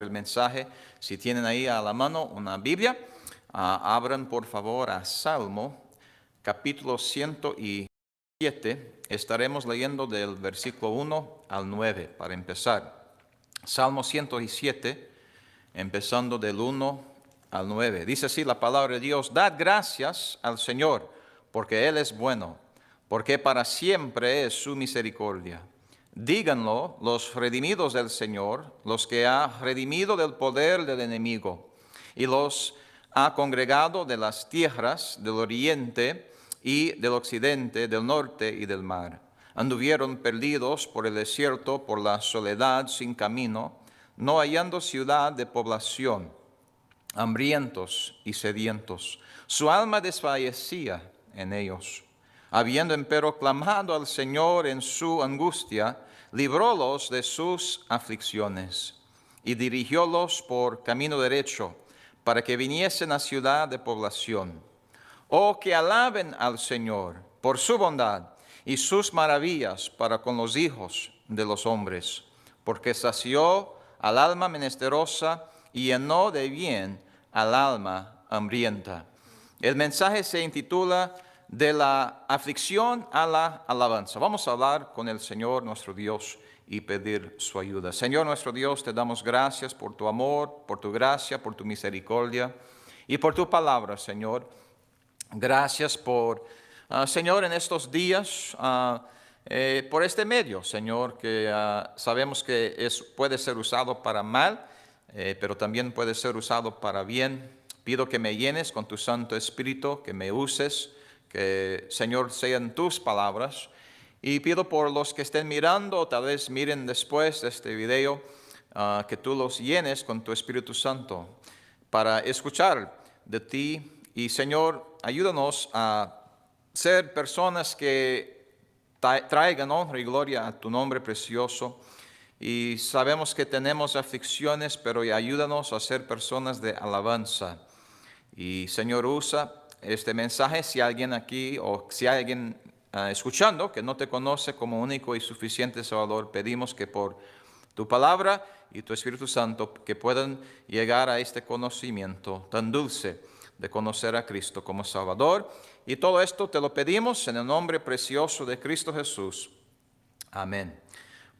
el mensaje. Si tienen ahí a la mano una Biblia, abran por favor a Salmo, capítulo 107. Estaremos leyendo del versículo 1 al 9 para empezar. Salmo 107, empezando del 1 al 9. Dice así la palabra de Dios: Dad gracias al Señor, porque Él es bueno, porque para siempre es su misericordia. Díganlo los redimidos del Señor, los que ha redimido del poder del enemigo, y los ha congregado de las tierras del oriente y del occidente, del norte y del mar. Anduvieron perdidos por el desierto, por la soledad sin camino, no hallando ciudad de población, hambrientos y sedientos. Su alma desfallecía en ellos. Habiendo empero clamado al Señor en su angustia, librólos de sus aflicciones y dirigiólos por camino derecho, para que viniesen a ciudad de población. Oh, que alaben al Señor por su bondad y sus maravillas para con los hijos de los hombres, porque sació al alma menesterosa y llenó de bien al alma hambrienta. El mensaje se intitula De la aflicción a la alabanza. Vamos a hablar con el Señor nuestro Dios y pedir su ayuda. Señor nuestro Dios, te damos gracias por tu amor, por tu gracia, por tu misericordia y por tu palabra, Señor. Gracias por, Señor, en estos días, por este medio, Señor, que sabemos que puede ser usado para mal, pero también puede ser usado para bien. Pido que me llenes con tu Santo Espíritu, que me uses, que, Señor, sean tus palabras. Y pido por los que estén mirando, o tal vez miren después de este video, que tú los llenes con tu Espíritu Santo para escuchar de ti. Y, Señor, ayúdanos a ser personas que traigan honra y gloria a tu nombre precioso. Y sabemos que tenemos aflicciones, pero ayúdanos a ser personas de alabanza. Y, Señor, usa este mensaje si alguien aquí o si hay alguien escuchando que no te conoce como único y suficiente Salvador. Pedimos que por tu palabra y tu Espíritu Santo que puedan llegar a este conocimiento tan dulce de conocer a Cristo como Salvador. Y todo esto te lo pedimos en el nombre precioso de Cristo Jesús. Amén.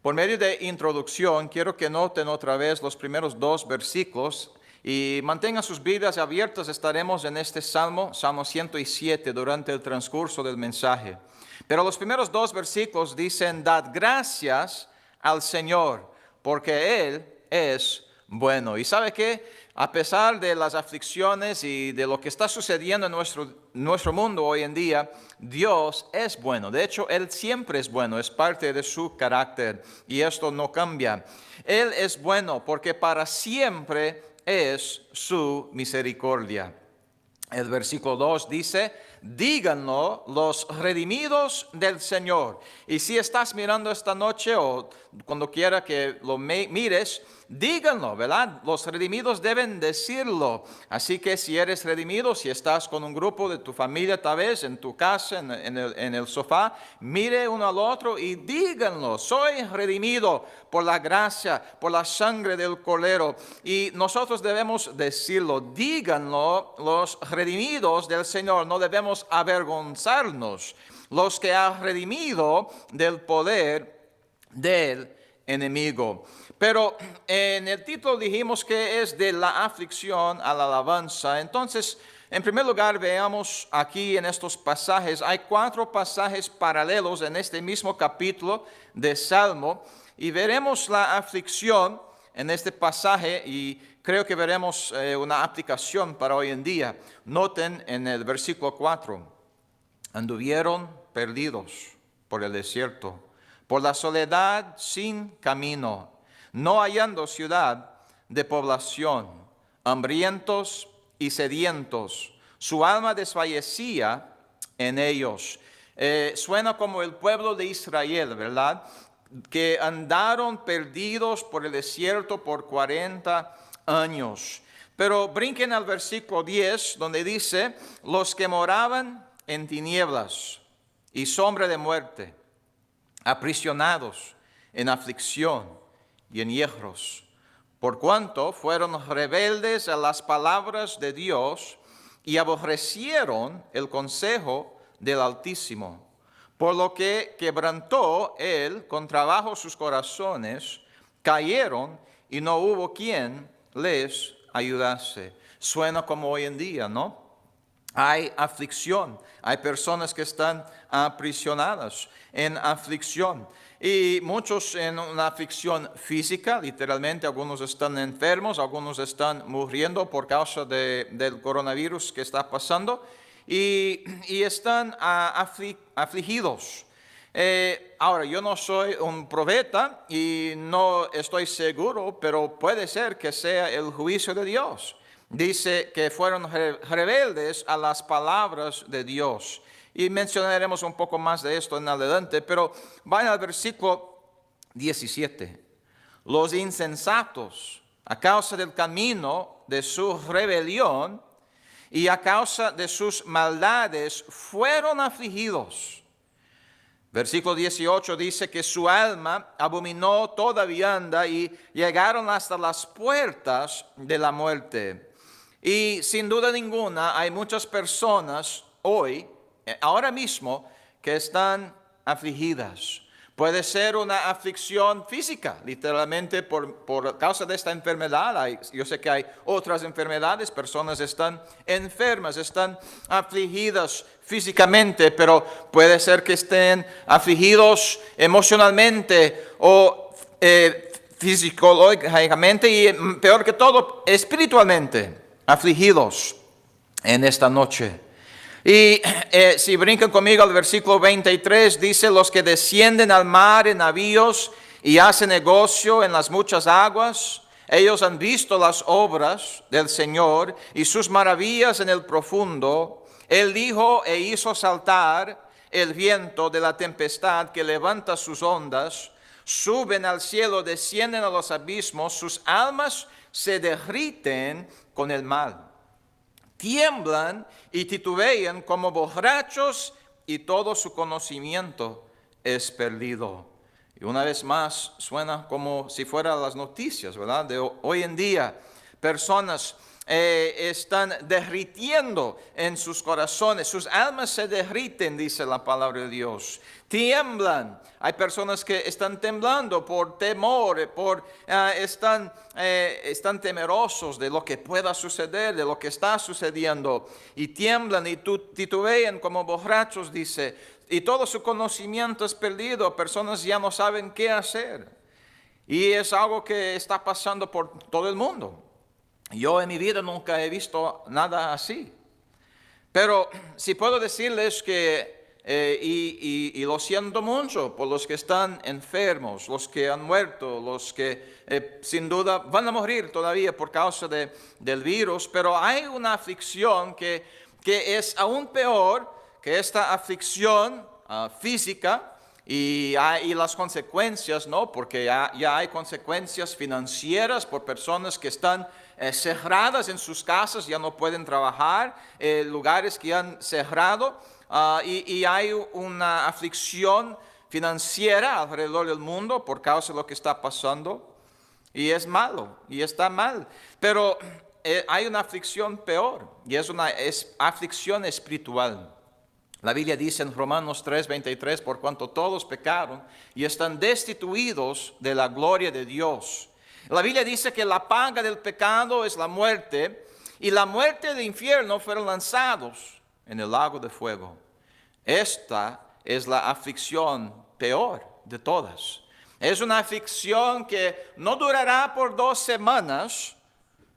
Por medio de introducción, quiero que noten otra vez los primeros dos versículos y mantengan sus Biblias abiertas. Estaremos en este Salmo 107, durante el transcurso del mensaje. Pero los primeros dos versículos dicen: Dad gracias al Señor, porque Él es bueno. ¿Y sabe qué? A pesar de las aflicciones y de lo que está sucediendo en nuestro mundo hoy en día, Dios es bueno. De hecho, Él siempre es bueno, es parte de su carácter y esto no cambia. Él es bueno porque para siempre es su misericordia. El versículo 2 dice: díganlo los redimidos del Señor. Y si estás mirando esta noche o cuando quiera que lo mires, díganlo, ¿verdad? Los redimidos deben decirlo. Así que si eres redimido, si estás con un grupo de tu familia, tal vez en tu casa, en el sofá, mire uno al otro y díganlo: soy redimido por la gracia, por la sangre del Cordero. Y nosotros debemos decirlo. Díganlo los redimidos del Señor. No debemos avergonzarnos. Los que ha redimido del poder del enemigo. Pero en el título dijimos que es de la aflicción a la alabanza. Entonces, en primer lugar, veamos aquí en estos pasajes. Hay 4 pasajes paralelos en este mismo capítulo de Salmo. Y veremos la aflicción en este pasaje y creo que veremos una aplicación para hoy en día. Noten en el versículo 4. Anduvieron perdidos por el desierto, por la soledad sin camino, no hallando ciudad de población, hambrientos y sedientos. Su alma desfallecía en ellos. Suena como el pueblo de Israel, ¿verdad? Que andaron perdidos por el desierto por 40 años. Pero brinquen al versículo 10, donde dice: los que moraban en tinieblas y sombra de muerte, aprisionados en aflicción y en hierros, por cuanto fueron rebeldes a las palabras de Dios y aborrecieron el consejo del Altísimo, por lo que quebrantó él con trabajo sus corazones, cayeron y no hubo quien les ayudase. Suena como hoy en día, ¿no? Hay aflicción, hay personas que están aprisionadas en aflicción. Y muchos en una aflicción física, literalmente, algunos están enfermos, algunos están muriendo por causa del coronavirus que está pasando y están afligidos. Ahora, yo no soy un profeta y no estoy seguro, pero puede ser que sea el juicio de Dios. Dice que fueron rebeldes a las palabras de Dios. Y mencionaremos un poco más de esto en adelante, pero vayan al versículo 17. Los insensatos, a causa del camino de su rebelión y a causa de sus maldades, fueron afligidos. Versículo 18 dice que su alma abominó toda vianda y llegaron hasta las puertas de la muerte. Y sin duda ninguna hay muchas personas hoy, ahora mismo, que están afligidas. Puede ser una aflicción física, literalmente por causa de esta enfermedad. Yo sé que hay otras enfermedades, personas están enfermas, están afligidas físicamente, pero puede ser que estén afligidos emocionalmente o fisiológicamente y peor que todo, espiritualmente afligidos en esta noche. Y si brincan conmigo al versículo 23, dice: los que descienden al mar en navíos y hacen negocio en las muchas aguas, ellos han visto las obras del Señor y sus maravillas en el profundo. Él dijo e hizo saltar el viento de la tempestad que levanta sus ondas. Suben al cielo, descienden a los abismos, sus almas se derriten con el mal. Tiemblan y titubean como borrachos y todo su conocimiento es perdido. Y una vez más suena como si fueran las noticias, ¿verdad? De hoy en día, personas están derritiendo en sus corazones, sus almas se derriten, dice la palabra de Dios. Tiemblan, hay personas que están temblando por temor, están temerosos de lo que pueda suceder, de lo que está sucediendo, y tiemblan y titubean como borrachos, dice, y todo su conocimiento es perdido, personas ya no saben qué hacer, y es algo que está pasando por todo el mundo. Yo en mi vida nunca he visto nada así. Pero si puedo decirles que, y lo siento mucho por los que están enfermos, los que han muerto, los que sin duda van a morir todavía por causa del virus, pero hay una aflicción que es aún peor que esta aflicción física. Y las consecuencias, ¿no? Porque ya hay consecuencias financieras por personas que están cerradas en sus casas, ya no pueden trabajar, lugares que han cerrado, y hay una aflicción financiera alrededor del mundo por causa de lo que está pasando. Y es malo, y está mal. Pero hay una aflicción peor, y es aflicción espiritual. La Biblia dice en Romanos 3:23, por cuanto todos pecaron y están destituidos de la gloria de Dios. La Biblia dice que la paga del pecado es la muerte, y la muerte del infierno fueron lanzados en el lago de fuego. Esta es la aflicción peor de todas. Es una aflicción que no durará por 2 semanas,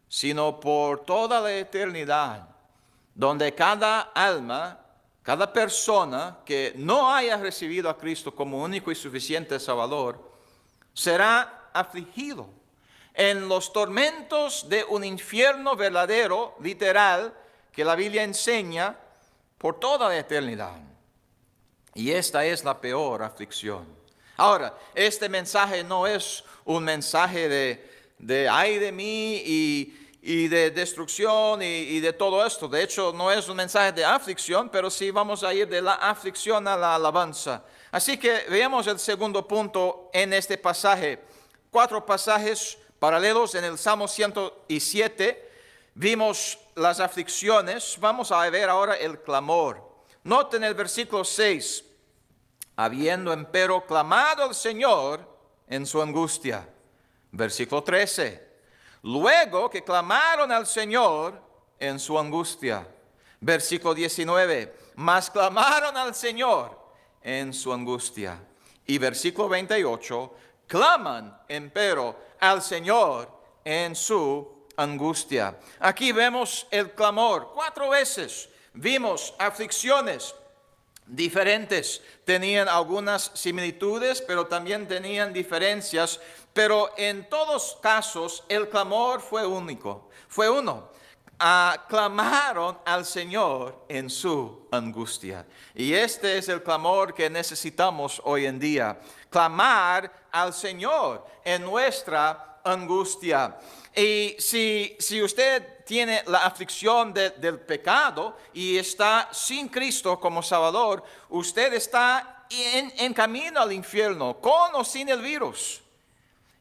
sino por toda la eternidad, donde cada alma, cada persona que no haya recibido a Cristo como único y suficiente Salvador, será afligido en los tormentos de un infierno verdadero, literal, que la Biblia enseña por toda la eternidad. Y esta es la peor aflicción. Ahora, este mensaje no es un mensaje de ay de mí y de destrucción y de todo esto. De hecho, no es un mensaje de aflicción, pero sí vamos a ir de la aflicción a la alabanza. Así que veamos el segundo punto en este pasaje. 4 pasajes paralelos en el Salmo 107, vimos las aflicciones. Vamos a ver ahora el clamor. Noten el versículo 6. Habiendo empero clamado al Señor en su angustia. Versículo 13. Luego que clamaron al Señor en su angustia. Versículo 19. Mas clamaron al Señor en su angustia. Y versículo 28. Claman empero al Señor en su angustia. Aquí vemos el clamor 4 veces. Vimos aflicciones diferentes. Tenían algunas similitudes, pero también tenían diferencias. Pero en todos casos el clamor fue único. Fue uno. Clamaron al Señor en su angustia. Y este es el clamor que necesitamos hoy en día. Clamar al Señor en nuestra angustia. Y si usted tiene la aflicción del pecado y está sin Cristo como Salvador, usted está en camino al infierno, con o sin el virus.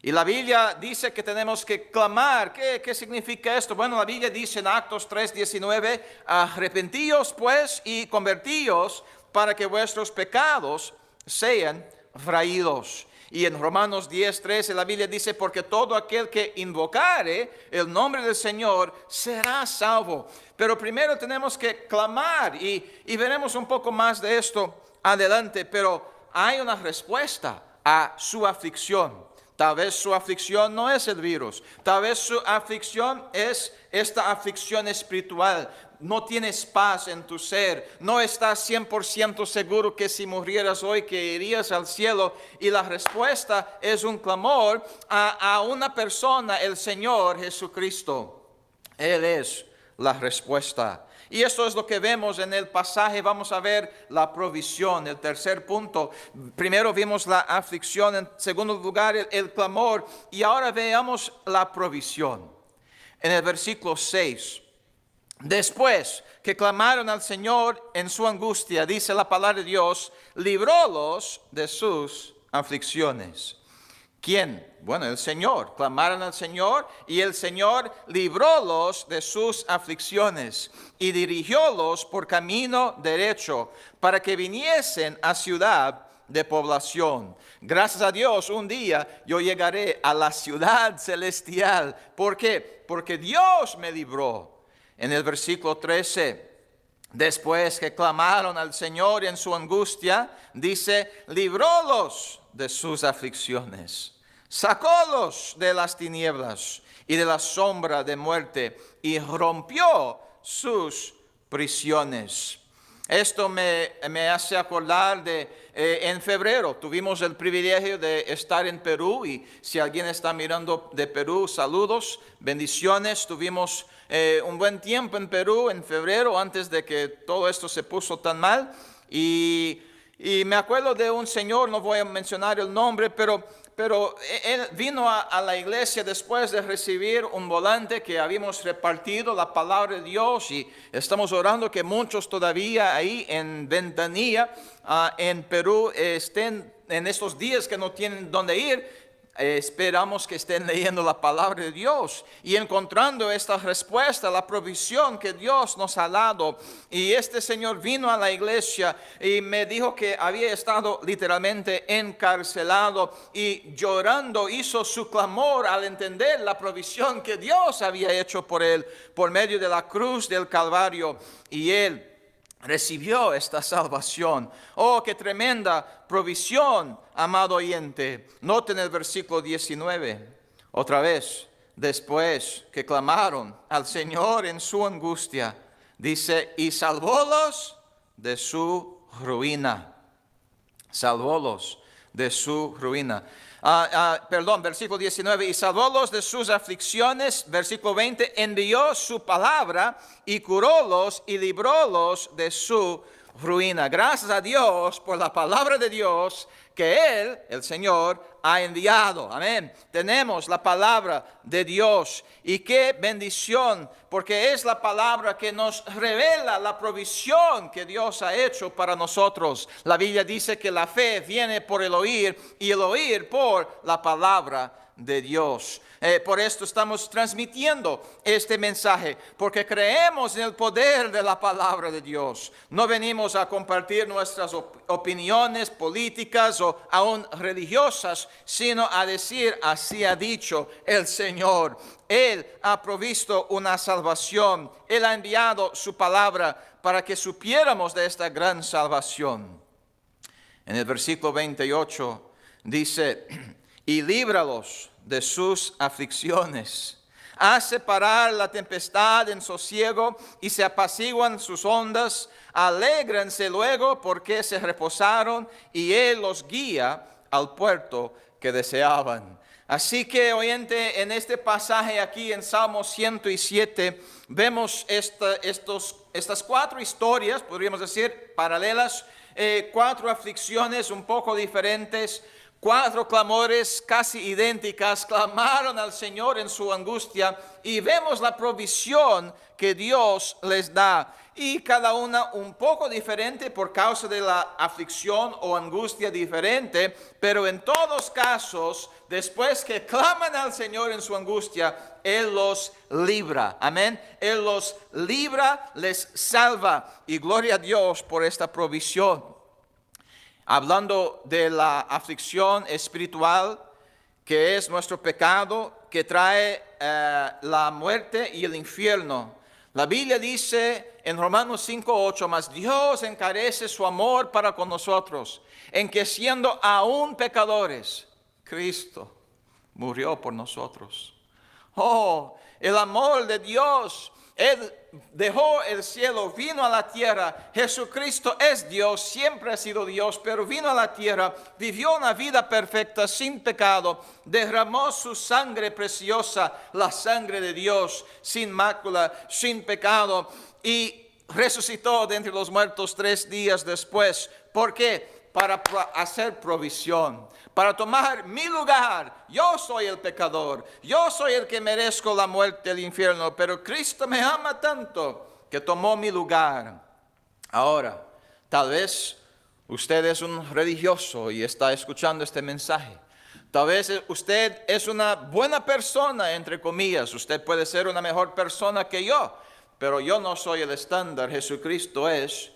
Y la Biblia dice que tenemos que clamar. ¿Qué significa esto? Bueno, la Biblia dice en Actos 3:19, arrepentíos pues y convertíos para que vuestros pecados sean raídos. Y en Romanos 10:13 la Biblia dice, porque todo aquel que invocare el nombre del Señor será salvo. Pero primero tenemos que clamar y veremos un poco más de esto adelante. Pero hay una respuesta a su aflicción. Tal vez su aflicción no es el virus. Tal vez su aflicción es esta aflicción espiritual. No tienes paz en tu ser. No estás 100% seguro que si murieras hoy que irías al cielo. Y la respuesta es un clamor a una persona, el Señor Jesucristo. Él es la respuesta. Y esto es lo que vemos en el pasaje. Vamos a ver la provisión, el tercer punto. Primero vimos la aflicción, en segundo lugar el clamor, y ahora veamos la provisión. En el versículo 6, después que clamaron al Señor en su angustia, dice la palabra de Dios, librólos de sus aflicciones. ¿Quién? Bueno, el Señor. Clamaron al Señor y el Señor librólos de sus aflicciones y dirigiólos por camino derecho para que viniesen a ciudad de población. Gracias a Dios, un día yo llegaré a la ciudad celestial. ¿Por qué? Porque Dios me libró. En el versículo 13, después que clamaron al Señor en su angustia, dice, librólos de sus aflicciones, sacólos de las tinieblas y de la sombra de muerte y rompió sus prisiones. Esto me hace acordar de en febrero tuvimos el privilegio de estar en Perú, y si alguien está mirando de Perú, saludos, bendiciones. Tuvimos un buen tiempo en Perú en febrero, antes de que todo esto se puso tan mal, y me acuerdo de un señor, no voy a mencionar el nombre, pero él vino a la iglesia después de recibir un volante que habíamos repartido, la palabra de Dios, y estamos orando que muchos todavía ahí en Ventanilla, en Perú, estén en estos días que no tienen dónde ir. Esperamos que estén leyendo la palabra de Dios y encontrando esta respuesta, la provisión que Dios nos ha dado. Y este señor vino a la iglesia y me dijo que había estado literalmente encarcelado, y llorando hizo su clamor al entender la provisión que Dios había hecho por él por medio de la cruz del Calvario, y él recibió esta salvación. Oh, qué tremenda provisión, amado oyente. Noten el versículo 19. Otra vez, después que clamaron al Señor en su angustia, dice, y salvólos de su ruina. Salvólos de su ruina. Versículo 19, y salvólos de sus aflicciones. Versículo 20, envió su palabra y curólos y librólos de su ruina. Gracias a Dios por la palabra de Dios que Él, el Señor, ha enviado. Amén. Tenemos la palabra de Dios, y qué bendición, porque es la palabra que nos revela la provisión que Dios ha hecho para nosotros. La Biblia dice que la fe viene por el oír, y el oír por la palabra de Dios. Por esto estamos transmitiendo este mensaje, porque creemos en el poder de la palabra de Dios. No venimos a compartir nuestras opiniones políticas o aún religiosas, sino a decir, así ha dicho el Señor. Él ha provisto una salvación. Él ha enviado su palabra para que supiéramos de esta gran salvación. En el versículo 28 dice, y líbralos de sus aflicciones. Hace parar la tempestad en sosiego y se apaciguan sus ondas. Alégrense luego porque se reposaron y Él los guía al puerto que deseaban. Así que, oyente, en este pasaje aquí en Salmo 107 vemos estas 4 historias, podríamos decir, paralelas, 4 aflicciones un poco diferentes. 4 clamores casi idénticas clamaron al Señor en su angustia y vemos la provisión que Dios les da. Y cada una un poco diferente por causa de la aflicción o angustia diferente, pero en todos casos, después que claman al Señor en su angustia, Él los libra. Amén. Él los libra, les salva. Y gloria a Dios por esta provisión. Hablando de la aflicción espiritual, que es nuestro pecado, que trae la muerte y el infierno. La Biblia dice en Romanos 5:8, mas Dios encarece su amor para con nosotros, en que siendo aún pecadores, Cristo murió por nosotros. Oh, el amor de Dios. Él dejó el cielo, vino a la tierra. Jesucristo es Dios, siempre ha sido Dios, pero vino a la tierra, vivió una vida perfecta, sin pecado, derramó su sangre preciosa, la sangre de Dios, sin mácula, sin pecado, y resucitó de entre los muertos 3 días después. ¿Por qué? Para hacer provisión, para tomar mi lugar. Yo soy el pecador, yo soy el que merezco la muerte del infierno, pero Cristo me ama tanto que tomó mi lugar. Ahora, tal vez usted es un religioso y está escuchando este mensaje. Tal vez usted es una buena persona, entre comillas. Usted puede ser una mejor persona que yo, pero yo no soy el estándar, Jesucristo es.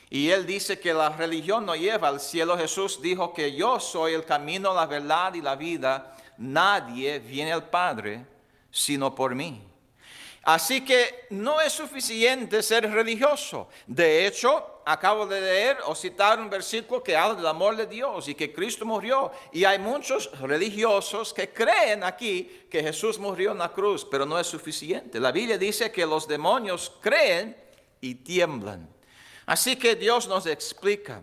Y Él dice que la religión no lleva al cielo. Jesús dijo que yo soy el camino, la verdad y la vida. Nadie viene al Padre sino por mí. Así que no es suficiente ser religioso. De hecho, acabo de leer o citar un versículo que habla del amor de Dios y que Cristo murió. Y hay muchos religiosos que creen aquí que Jesús murió en la cruz, pero no es suficiente. La Biblia dice que los demonios creen y tiemblan. Así que Dios nos explica,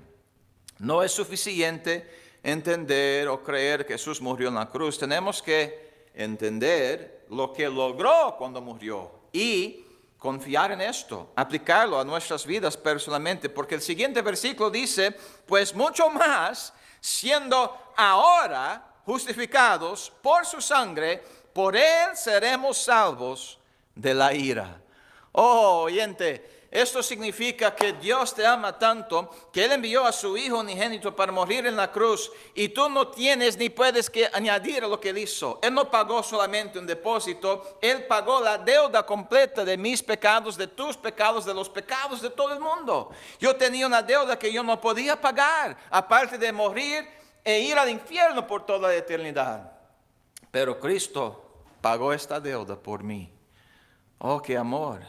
no es suficiente entender o creer que Jesús murió en la cruz. Tenemos que entender lo que logró cuando murió y confiar en esto, aplicarlo a nuestras vidas personalmente. Porque el siguiente versículo dice, pues mucho más, siendo ahora justificados por su sangre, por Él seremos salvos de la ira. Oh, oyente, esto significa que Dios te ama tanto que Él envió a su Hijo unigénito para morir en la cruz y tú no tienes ni puedes que añadir a lo que Él hizo. Él no pagó solamente un depósito, Él pagó la deuda completa de mis pecados, de tus pecados, de los pecados de todo el mundo. Yo tenía una deuda que yo no podía pagar, aparte de morir e ir al infierno por toda la eternidad. Pero Cristo pagó esta deuda por mí. Oh, qué amor.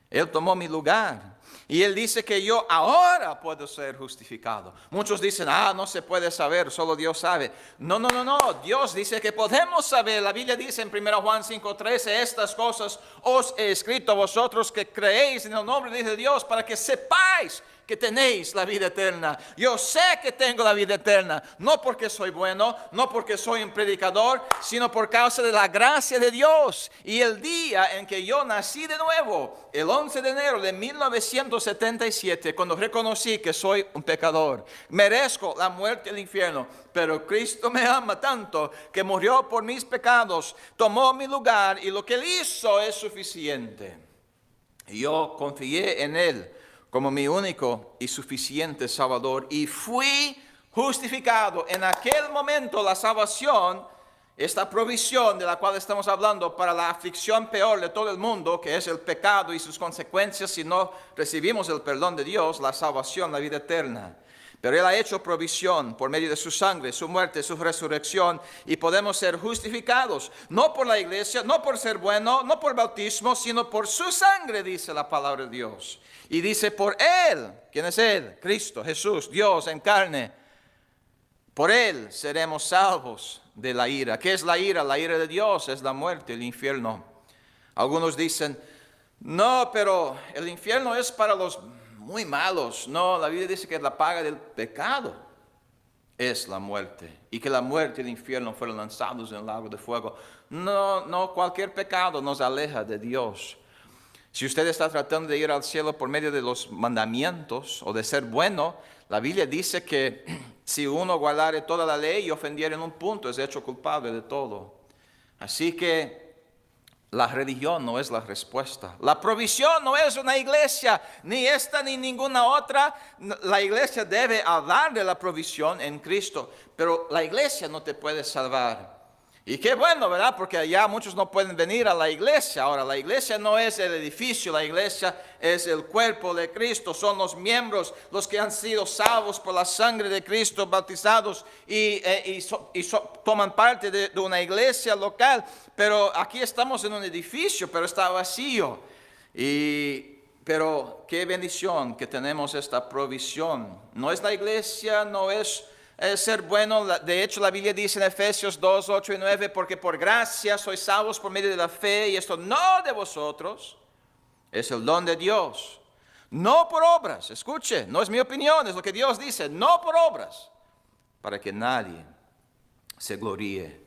Él tomó mi lugar. Y Él dice que yo ahora puedo ser justificado. Muchos dicen, no se puede saber, solo Dios sabe. No. Dios dice que podemos saber. La Biblia dice en 1 Juan 5:13, estas cosas os he escrito a vosotros que creéis en el nombre de Dios para que sepáis que tenéis la vida eterna. Yo sé que tengo la vida eterna, no porque soy bueno, no porque soy un predicador, sino por causa de la gracia de Dios. Y el día en que yo nací de nuevo, el 11 de enero de 1977, cuando reconocí que soy un pecador, merezco la muerte y el infierno, pero Cristo me ama tanto que murió por mis pecados, tomó mi lugar y lo que Él hizo es suficiente. Y yo confié en Él como mi único y suficiente Salvador, y fui justificado. En aquel momento la salvación esta provisión de la cual estamos hablando para la aflicción peor de todo el mundo, que es el pecado y sus consecuencias si no recibimos el perdón de Dios, la salvación, la vida eterna. Pero Él ha hecho provisión por medio de su sangre, su muerte, su resurrección, y podemos ser justificados, no por la iglesia, no por ser bueno, no por bautismo, sino por su sangre, dice la palabra de Dios. Y dice por Él, ¿quién es Él? Cristo, Jesús, Dios en carne. Por Él seremos salvos de la ira. ¿Qué es la ira? La ira de Dios es la muerte, el infierno. Algunos dicen, no, pero el infierno es para los muy malos. No, la Biblia dice que la paga del pecado es la muerte. Y que la muerte y el infierno fueron lanzados en el lago de fuego. No, cualquier pecado nos aleja de Dios. Si usted está tratando de ir al cielo por medio de los mandamientos o de ser bueno, la Biblia dice que si uno guardare toda la ley y ofendiere en un punto, es hecho culpable de todo. Así que la religión no es la respuesta. La provisión no es una iglesia, ni esta ni ninguna otra. La iglesia debe hablar de la provisión en Cristo, pero la iglesia no te puede salvar. Y qué bueno, ¿verdad? Porque allá muchos no pueden venir a la iglesia. Ahora, la iglesia no es el edificio, la iglesia es el cuerpo de Cristo. Son los miembros, los que han sido salvos por la sangre de Cristo, bautizados y toman parte de una iglesia local. Pero aquí estamos en un edificio, pero está vacío. Pero qué bendición que tenemos esta provisión. No es la iglesia, no es ser bueno. De hecho, la Biblia dice en Efesios 2, 8 y 9, porque por gracia sois salvos por medio de la fe, y esto no de vosotros, es el don de Dios, no por obras. Escuche, no es mi opinión, es lo que Dios dice, no por obras, para que nadie se gloríe.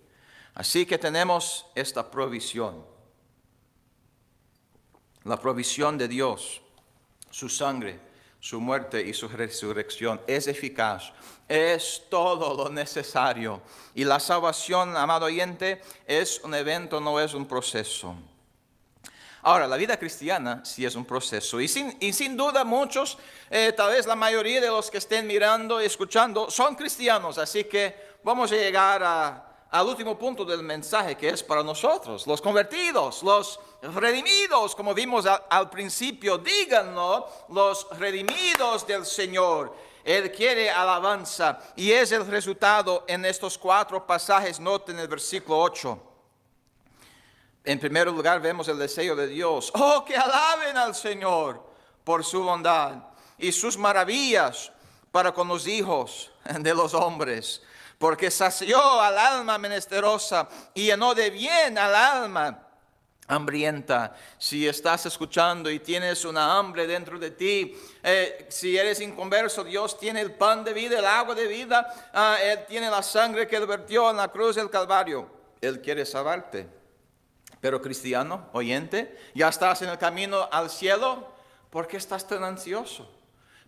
Así que tenemos esta provisión, la provisión de Dios, su sangre, su muerte y su resurrección es eficaz, es todo lo necesario. Y la salvación, amado oyente, es un evento, no es un proceso. Ahora, la vida cristiana sí es un proceso. Y sin duda muchos, tal vez la mayoría de los que estén mirando y escuchando, son cristianos. Así que vamos a llegar al último punto del mensaje, que es para nosotros, los convertidos, los redimidos, como vimos al principio. Díganlo, los redimidos del Señor. Él quiere alabanza, y es el resultado en estos 4 pasajes. Noten el versículo 8. En primer lugar vemos el deseo de Dios. Oh, que alaben al Señor por su bondad y sus maravillas para con los hijos de los hombres. Porque sació al alma menesterosa y llenó de bien al alma hambrienta. Si estás escuchando y tienes una hambre dentro de ti, si eres inconverso, Dios tiene el pan de vida, el agua de vida. Él tiene la sangre que Él vertió en la cruz del Calvario. Él quiere salvarte. Pero cristiano, oyente, ya estás en el camino al cielo. ¿Por qué estás tan ansioso?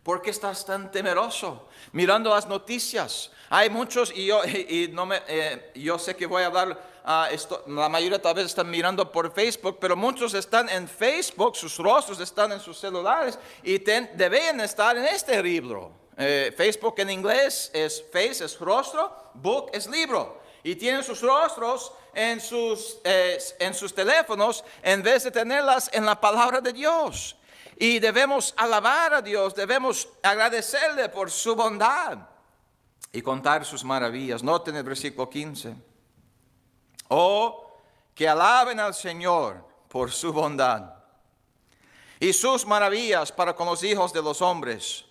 ¿Por qué estás tan temeroso? Mirando las noticias. Hay muchos, yo sé que voy a hablar, la mayoría tal vez están mirando por Facebook, pero muchos están en Facebook, sus rostros están en sus celulares y deben estar en este libro. Facebook en inglés es face, es rostro, book es libro. Y tienen sus rostros en sus teléfonos en vez de tenerlas en la palabra de Dios. Y debemos alabar a Dios, debemos agradecerle por su bondad y contar sus maravillas. Noten el versículo 15. Oh, que alaben al Señor por su bondad y sus maravillas para con los hijos de los hombres,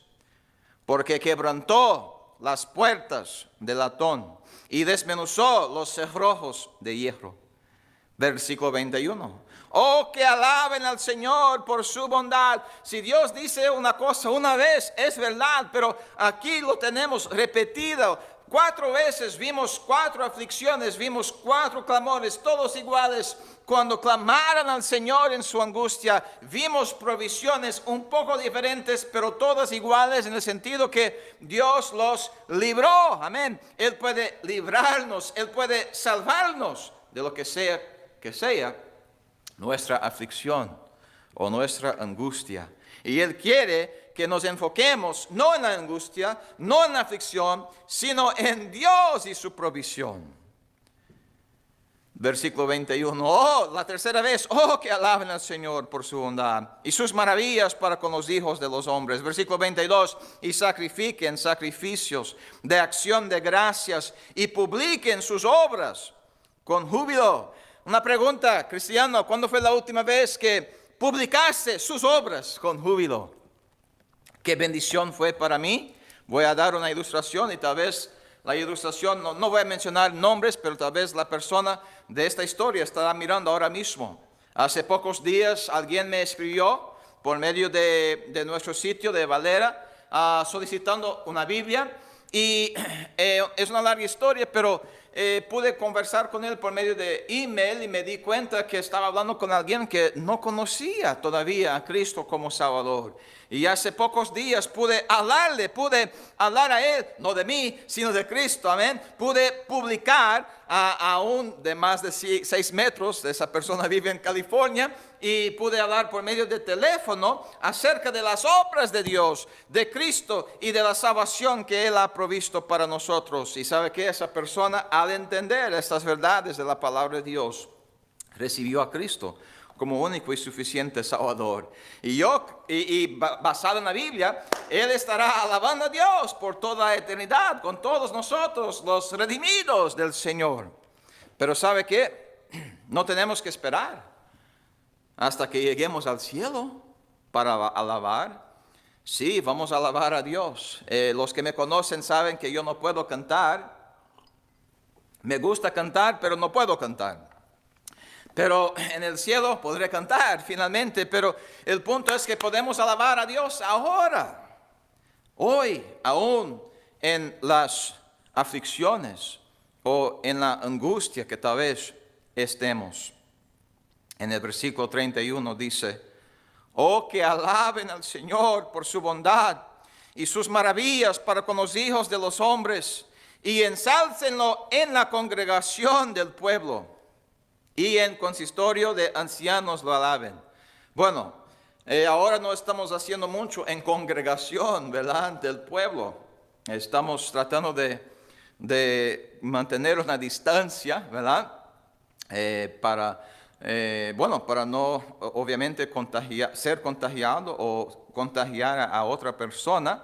porque quebrantó las puertas de latón y desmenuzó los cerrojos de hierro. Versículo 21. Oh, que alaben al Señor por su bondad. Si Dios dice una cosa una vez, es verdad, pero aquí lo tenemos repetido. 4 veces vimos 4 aflicciones, vimos 4 clamores, todos iguales. Cuando clamaran al Señor en su angustia, vimos provisiones un poco diferentes, pero todas iguales en el sentido que Dios los libró. Amén. Él puede librarnos, Él puede salvarnos de lo que sea nuestra aflicción o nuestra angustia. Y Él quiere que nos enfoquemos no en la angustia, no en la aflicción, sino en Dios y su provisión. Versículo 21. Oh, la tercera vez. Oh, que alaben al Señor por su bondad y sus maravillas para con los hijos de los hombres. Versículo 22. Y sacrifiquen sacrificios de acción de gracias y publiquen sus obras con júbilo. Una pregunta, cristiano, ¿cuándo fue la última vez que publicaste sus obras con júbilo? ¿Qué bendición fue para mí? Voy a dar una ilustración y tal vez la ilustración, no voy a mencionar nombres, pero tal vez la persona de esta historia estará mirando ahora mismo. Hace pocos días alguien me escribió por medio de nuestro sitio de Valera solicitando una Biblia. Y es una larga historia, pero pude conversar con él por medio de email y me di cuenta que estaba hablando con alguien que no conocía todavía a Cristo como Salvador. Y hace pocos días pude hablar a él, no de mí, sino de Cristo, amén. Pude publicar aún de más de 6 metros, esa persona vive en California, y pude hablar por medio de teléfono acerca de las obras de Dios, de Cristo y de la salvación que Él ha provisto para nosotros. Y sabe que esa persona, al entender estas verdades de la palabra de Dios, recibió a Cristo como único y suficiente Salvador. Y basado en la Biblia, Él estará alabando a Dios por toda la eternidad con todos nosotros, los redimidos del Señor. Pero ¿sabe qué? No tenemos que esperar hasta que lleguemos al cielo para alabar. Sí, vamos a alabar a Dios. Los que me conocen saben que yo no puedo cantar. Me gusta cantar, pero no puedo cantar. Pero en el cielo podré cantar finalmente, pero el punto es que podemos alabar a Dios ahora, hoy, aún en las aflicciones o en la angustia que tal vez estemos. En el versículo 31 dice, oh, que alaben al Señor por su bondad y sus maravillas para con los hijos de los hombres, y ensálcenlo en la congregación del pueblo. Y en consistorio de ancianos lo alaben. Bueno, ahora no estamos haciendo mucho en congregación, ¿verdad? Del pueblo. Estamos tratando de mantener una distancia, ¿verdad? Para no, obviamente, ser contagiado o contagiar a otra persona.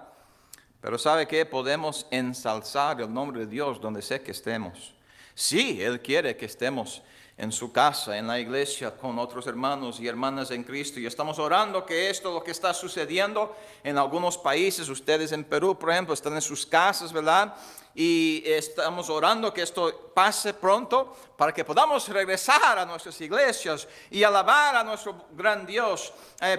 Pero ¿sabe qué? Podemos ensalzar el nombre de Dios donde sea que estemos. Sí, Él quiere que estemos en su casa, en la iglesia, con otros hermanos y hermanas en Cristo. Y estamos orando que esto, lo que está sucediendo en algunos países, ustedes en Perú, por ejemplo, están en sus casas, ¿verdad? Y estamos orando que esto pase pronto para que podamos regresar a nuestras iglesias y alabar a nuestro gran Dios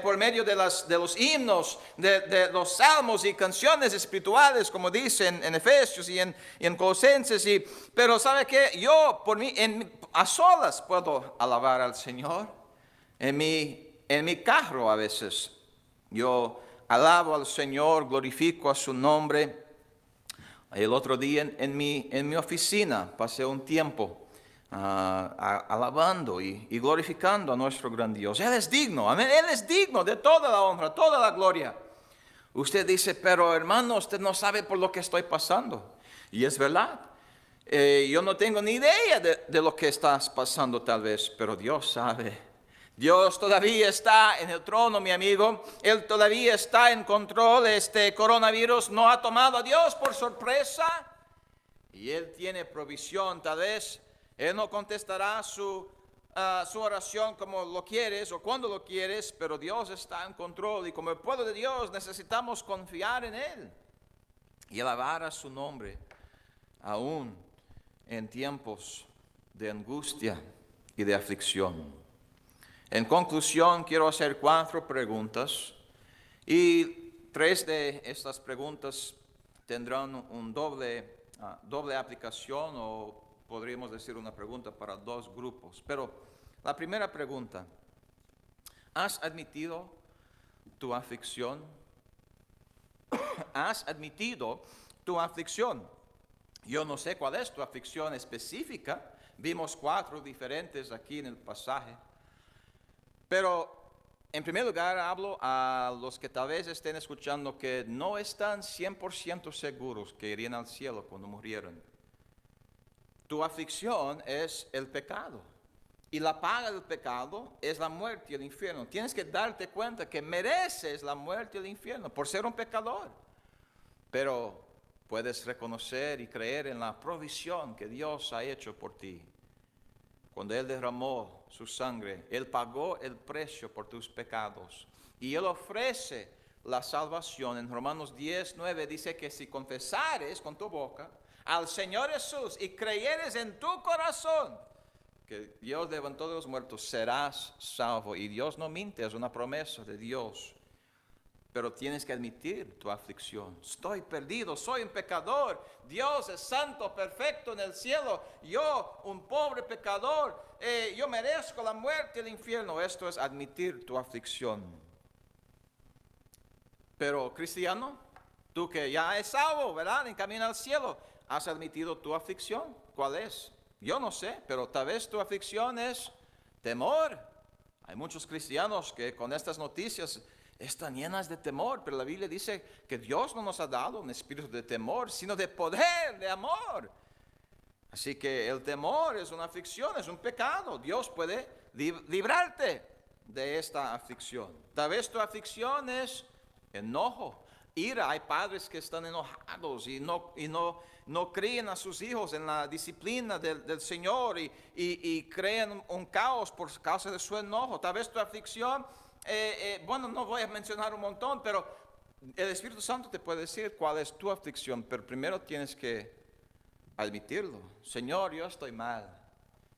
por medio de los himnos, de los salmos y canciones espirituales, como dicen en Efesios y en Colosenses. Pero ¿sabe qué? Yo, por mí, a solas puedo alabar al Señor. En mi carro a veces yo alabo al Señor, glorifico a su nombre. El otro día en mi oficina pasé un tiempo alabando y glorificando a nuestro gran Dios. Él es digno, amén. Él es digno de toda la honra, toda la gloria. Usted dice, pero hermano, usted no sabe por lo que estoy pasando. Y es verdad. Yo no tengo ni idea de lo que estás pasando tal vez, pero Dios sabe. Dios todavía está en el trono, mi amigo. Él todavía está en control. Este coronavirus no ha tomado a Dios por sorpresa. Y Él tiene provisión. Tal vez Él no contestará su oración como lo quieres o cuando lo quieres, pero Dios está en control. Y como el pueblo de Dios necesitamos confiar en Él y alabar a su nombre, aún en tiempos de angustia y de aflicción. En conclusión, quiero hacer 4 preguntas y 3 de estas preguntas tendrán un doble aplicación, o podríamos decir una pregunta para 2 grupos. Pero la primera pregunta, ¿has admitido tu aflicción? ¿Has admitido tu aflicción? Yo no sé cuál es tu aflicción específica. Vimos 4 diferentes aquí en el pasaje. Pero en primer lugar hablo a los que tal vez estén escuchando que no están 100% seguros que irían al cielo cuando murieron. tu aflicción es el pecado. Y la paga del pecado es la muerte y el infierno. Tienes que darte cuenta que mereces la muerte y el infierno por ser un pecador. Pero puedes reconocer y creer en la provisión que Dios ha hecho por ti. Cuando Él derramó su sangre, Él pagó el precio por tus pecados. Y Él ofrece la salvación. En Romanos 10:9 dice que si confesares con tu boca al Señor Jesús y creyeres en tu corazón que Dios levantó de los muertos, serás salvo. Y Dios no miente, es una promesa de Dios. Pero tienes que admitir tu aflicción. Estoy perdido, soy un pecador. Dios es santo, perfecto en el cielo. Yo, un pobre pecador, yo merezco la muerte y el infierno. Esto es admitir tu aflicción. Pero cristiano, tú que ya es salvo, ¿verdad? En camino al cielo, ¿has admitido tu aflicción? ¿Cuál es? Yo no sé, pero tal vez tu aflicción es temor. Hay muchos cristianos que con estas noticias están llenas de temor, pero la Biblia dice que Dios no nos ha dado un espíritu de temor, sino de poder, de amor. Así que el temor es una aflicción, es un pecado. Dios puede librarte de esta aflicción. Tal vez tu aflicción es enojo, ira. Hay padres que están enojados y no crían a sus hijos en la disciplina del Señor y crean un caos por causa de su enojo. Tal vez tu aflicción, bueno, no voy a mencionar un montón, pero el Espíritu Santo te puede decir cuál es tu aflicción, pero primero tienes que admitirlo. Señor, yo estoy mal,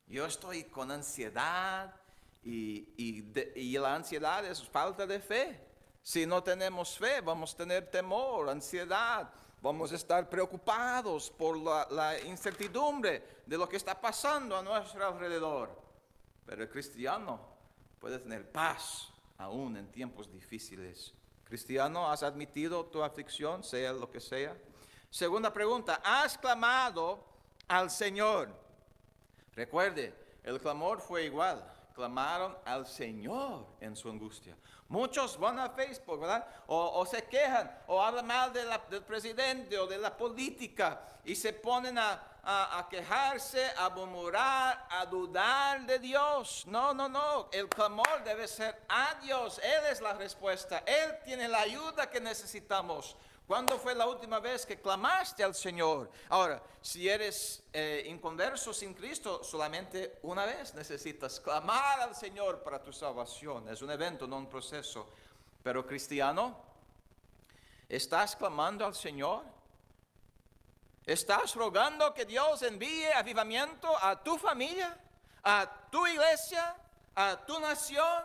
yo estoy con ansiedad y la ansiedad es falta de fe. Si no tenemos fe, vamos a tener temor, ansiedad, vamos a estar preocupados por la incertidumbre de lo que está pasando a nuestro alrededor. Pero el cristiano puede tener paz aún en tiempos difíciles. Cristiano, ¿has admitido tu aflicción, sea lo que sea? Segunda pregunta, ¿has clamado al Señor? Recuerde, el clamor fue igual. Clamaron al Señor en su angustia. Muchos van a Facebook, ¿verdad? O se quejan, o hablan mal del presidente o de la política, y se ponen a quejarse, a murmurar, a dudar de Dios. No. El clamor debe ser a Dios. Él es la respuesta. Él tiene la ayuda que necesitamos. ¿Cuándo fue la última vez que clamaste al Señor? Ahora, si eres inconverso sin Cristo, solamente una vez necesitas clamar al Señor para tu salvación. Es un evento, no un proceso. Pero cristiano, ¿estás clamando al Señor? ¿Estás rogando que Dios envíe avivamiento a tu familia, a tu iglesia, a tu nación?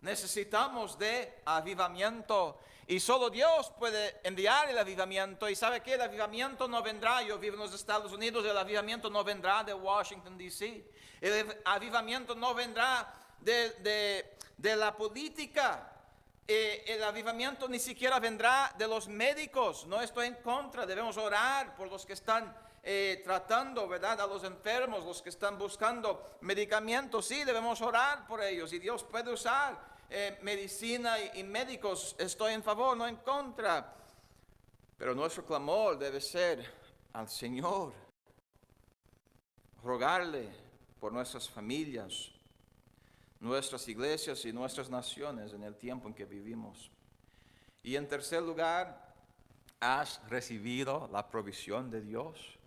Necesitamos de avivamiento. Y solo Dios puede enviar el avivamiento. Y sabe que el avivamiento no vendrá. Yo vivo en los Estados Unidos. El avivamiento no vendrá de Washington, D.C. El avivamiento no vendrá de la política. El avivamiento ni siquiera vendrá de los médicos. No estoy en contra. Debemos orar por los que están tratando, ¿verdad?, a los enfermos, los que están buscando medicamentos. Sí, debemos orar por ellos. Y Dios puede usar medicina y médicos. Estoy en favor, no en contra. Pero nuestro clamor debe ser al Señor. Rogarle por nuestras familias, nuestras iglesias y nuestras naciones en el tiempo en que vivimos. Y en tercer lugar, ¿has recibido la provisión de Dios?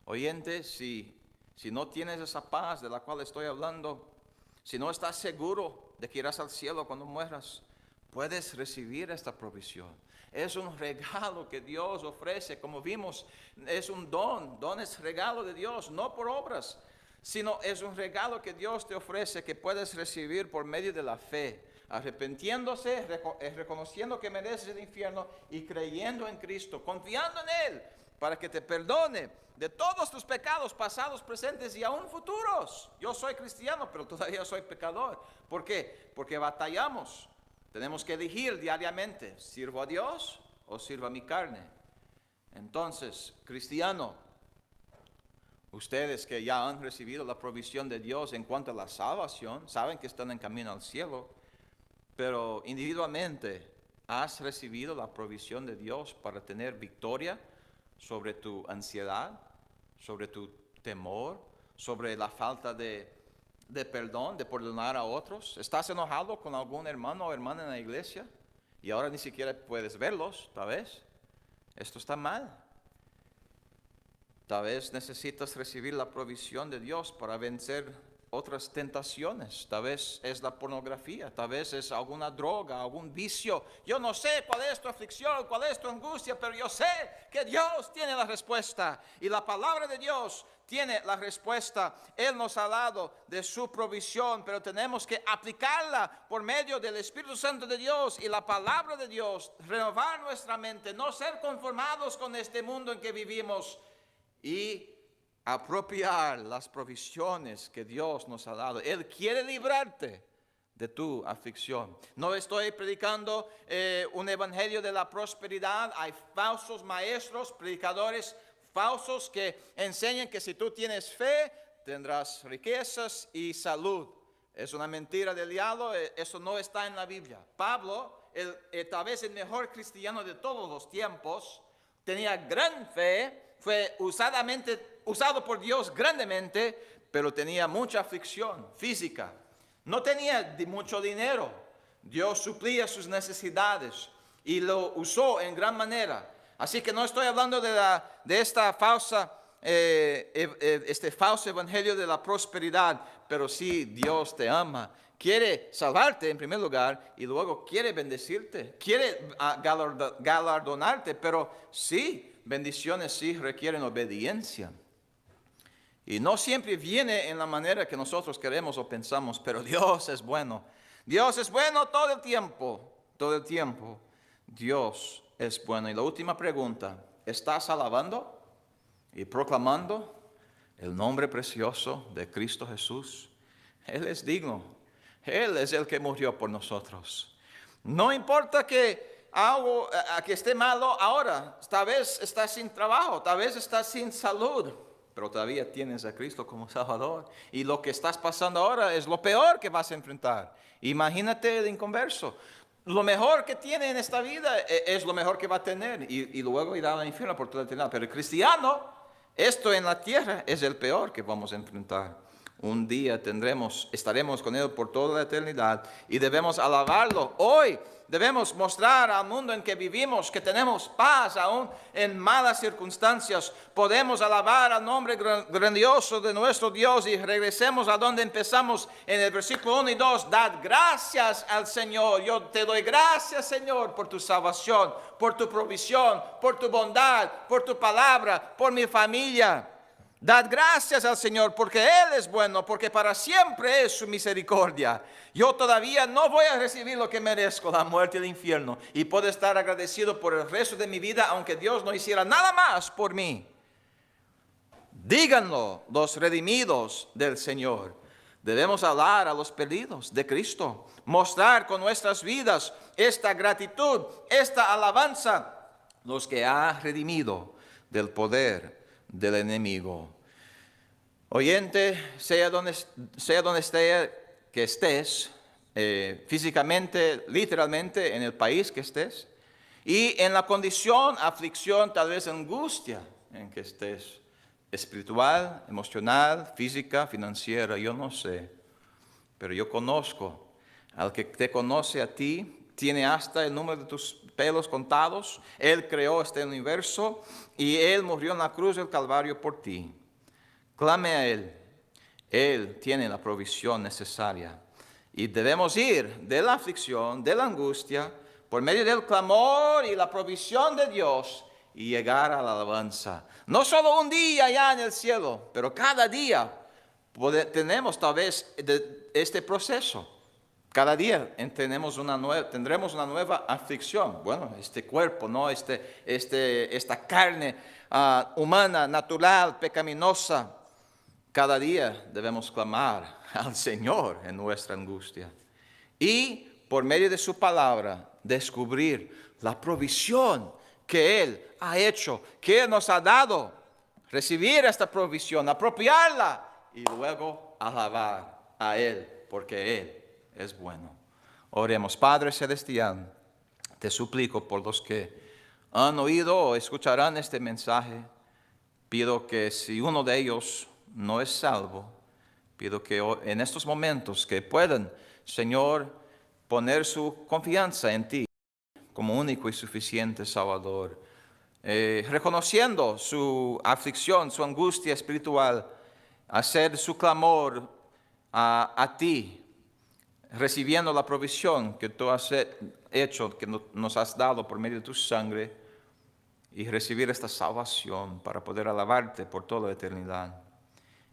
Oyente, si no tienes esa paz de la cual estoy hablando, si no estás seguro de que irás al cielo cuando mueras, puedes recibir esta provisión. Es un regalo que Dios ofrece, como vimos, es un don es regalo de Dios, no por obras, sino es un regalo que Dios te ofrece que puedes recibir por medio de la fe, arrepintiéndose, reconociendo que mereces el infierno y creyendo en Cristo, confiando en Él para que te perdone de todos tus pecados pasados, presentes y aún futuros. Yo soy cristiano, pero todavía soy pecador. ¿Por qué? Porque batallamos. Tenemos que elegir diariamente, ¿sirvo a Dios o sirvo a mi carne? Entonces, cristiano, ustedes que ya han recibido la provisión de Dios en cuanto a la salvación, saben que están en camino al cielo, pero individualmente, ¿has recibido la provisión de Dios para tener victoria sobre tu ansiedad, sobre tu temor sobre la falta de perdón, de perdonar a otros? ¿Estás enojado con algún hermano o hermana en la iglesia y ahora ni siquiera puedes verlos, tal vez? Esto está mal. Tal vez necesitas recibir la provisión de Dios para vencer otras tentaciones. Tal vez es la pornografía, tal vez es alguna droga, algún vicio. Yo no sé cuál es tu aflicción, cuál es tu angustia, pero yo sé que Dios tiene la respuesta y la palabra de Dios tiene la respuesta. Él nos ha dado de su provisión, pero tenemos que aplicarla por medio del Espíritu Santo de Dios y la palabra de Dios, renovar nuestra mente, no ser conformados con este mundo en que vivimos y apropiar las provisiones que Dios nos ha dado. Él quiere librarte de tu aflicción. No estoy predicando un evangelio de la prosperidad. Hay falsos maestros, predicadores falsos que enseñan que si tú tienes fe, tendrás riquezas y salud. Es una mentira del diablo, eso no está en la Biblia. Pablo, tal vez el mejor cristiano de todos los tiempos, tenía gran fe, fue usado por Dios grandemente, pero tenía mucha aflicción física. No tenía mucho dinero. Dios suplía sus necesidades y lo usó en gran manera. Así que no estoy hablando de esta este falso evangelio de la prosperidad, pero sí Dios te ama. Quiere salvarte en primer lugar y luego quiere bendecirte, quiere galardonarte, pero sí, bendiciones sí requieren obediencia. Y no siempre viene en la manera que nosotros queremos o pensamos, pero Dios es bueno. Dios es bueno todo el tiempo, todo el tiempo. Dios es bueno. Y la última pregunta, ¿estás alabando y proclamando el nombre precioso de Cristo Jesús? Él es digno. Él es el que murió por nosotros. No importa que algo que esté malo ahora, tal vez estás sin trabajo, tal vez estás sin salud, pero todavía tienes a Cristo como Salvador. Y lo que estás pasando ahora es lo peor que vas a enfrentar. Imagínate el inconverso. Lo mejor que tiene en esta vida es lo mejor que va a tener. Y luego irá al infierno por toda la eternidad. Pero el cristiano, esto en la tierra es el peor que vamos a enfrentar. Un día estaremos con Él por toda la eternidad y debemos alabarlo. Hoy debemos mostrar al mundo en que vivimos que tenemos paz aún en malas circunstancias. Podemos alabar al nombre grandioso de nuestro Dios y regresemos a donde empezamos en el versículo 1 y 2. Dad gracias al Señor. Yo te doy gracias, Señor, por tu salvación, por tu provisión, por tu bondad, por tu palabra, por mi familia. Dad gracias al Señor porque Él es bueno, porque para siempre es su misericordia. Yo todavía no voy a recibir lo que merezco, la muerte y el infierno. Y puedo estar agradecido por el resto de mi vida, aunque Dios no hiciera nada más por mí. Díganlo los redimidos del Señor. Debemos hablar a los perdidos de Cristo. Mostrar con nuestras vidas esta gratitud, esta alabanza, los que ha redimido del poder del enemigo. Oyente, sea donde esté que estés, físicamente, literalmente, en el país que estés, y en la condición, aflicción, tal vez angustia en que estés, espiritual, emocional, física, financiera, yo no sé, pero yo conozco al que te conoce a ti, tiene hasta el número de tus pelos contados. Él creó este universo y Él murió en la cruz del Calvario por ti. Clame a Él. Él tiene la provisión necesaria. Y debemos ir de la aflicción, de la angustia, por medio del clamor y la provisión de Dios y llegar a la alabanza. No solo un día allá en el cielo, pero cada día tenemos tal vez este proceso. Cada día tendremos una nueva aflicción. Bueno, este cuerpo, ¿no? Esta carne humana, natural, pecaminosa. Cada día debemos clamar al Señor en nuestra angustia. Y por medio de su palabra, descubrir la provisión que Él ha hecho, que Él nos ha dado. Recibir esta provisión, apropiarla y luego alabar a Él, porque Él es bueno. Oremos. Padre Celestial, te suplico por los que han oído o escucharán este mensaje. Pido que si uno de ellos no es salvo, pido que en estos momentos que puedan, Señor, poner su confianza en ti como único y suficiente Salvador, reconociendo su aflicción, su angustia espiritual, hacer su clamor a ti, recibiendo la provisión que tú has hecho, que nos has dado por medio de tu sangre, y recibir esta salvación para poder alabarte por toda la eternidad.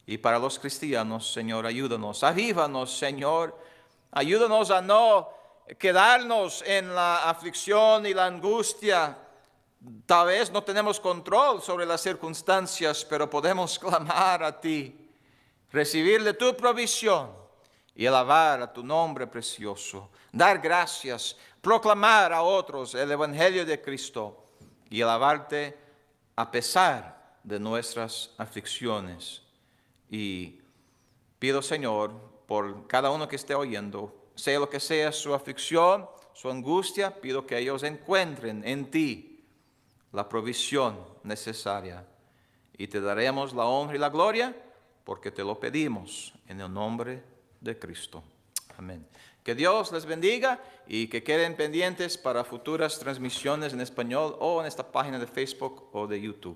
Y para los cristianos, Señor, ayúdanos, avívanos, Señor, ayúdanos a no quedarnos en la aflicción y la angustia. Tal vez no tenemos control sobre las circunstancias, pero podemos clamar a ti, recibir de tu provisión y alabar a tu nombre precioso, dar gracias, proclamar a otros el Evangelio de Cristo y alabarte a pesar de nuestras aflicciones. Y pido, Señor, por cada uno que esté oyendo, sea lo que sea su aflicción, su angustia, pido que ellos encuentren en ti la provisión necesaria. Y te daremos la honra y la gloria, porque te lo pedimos en el nombre de Cristo. Amén. Que Dios les bendiga y que queden pendientes para futuras transmisiones en español o en esta página de Facebook o de YouTube.